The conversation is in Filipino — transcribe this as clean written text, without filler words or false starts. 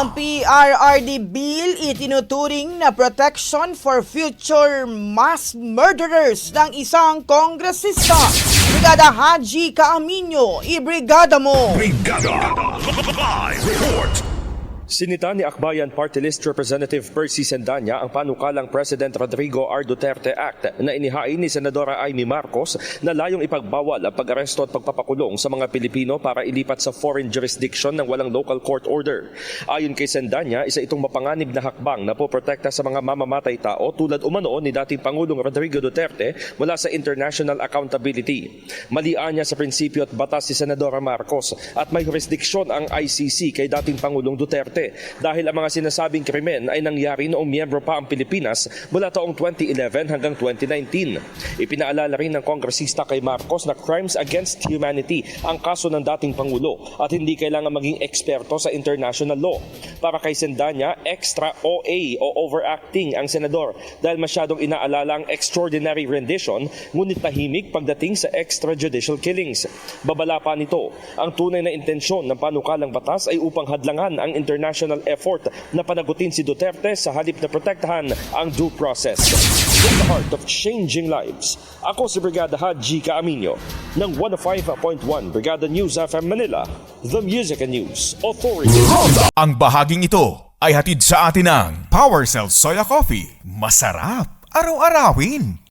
Ang PRRD bill itinuturing na protection for future mass murderers ng isang kongresista. Brigada Haji Caaminio, ibrigada mo! Brigada Live Report. Sinita ni Akbayan Party List Representative Percy Sendanya ang panukalang President Rodrigo R. Duterte Act na inihain ni Senadora Amy Marcos na layong ipagbawal ang pag-aresto at pagpapakulong sa mga Pilipino para ilipat sa foreign jurisdiction ng walang local court order. Ayon kay Sendanya, isa itong mapanganib na hakbang na poprotekta sa mga mamamatay tao tulad umano ni dating Pangulong Rodrigo Duterte mula sa international accountability. Malian niya sa prinsipyo at batas si Senadora Marcos at may jurisdiksyon ang ICC kay dating Pangulong Duterte dahil ang mga sinasabing krimen ay nangyari noong miyembro pa ang Pilipinas mula taong 2011 hanggang 2019. Ipinaalala rin ng kongresista kay Marcos na crimes against humanity ang kaso ng dating Pangulo at hindi kailangan maging eksperto sa international law. Para kay Sendanya, extra OA o overacting ang senador dahil masyadong inaalala ang extraordinary rendition ngunit tahimik pagdating sa extrajudicial killings. Babala pa nito, ang tunay na intensyon ng panukalang batas ay upang hadlangan ang international effort na panagutin si Duterte sa halip na protektahan ang due process. In the heart of changing lives, ako si Brigada Haji Caaminio ng 105.1 Brigada News FM Manila, The Music and News Authority. Ang bahaging ito ay hatid sa atin ng Power Cell Soya Coffee. Masarap araw-arawin.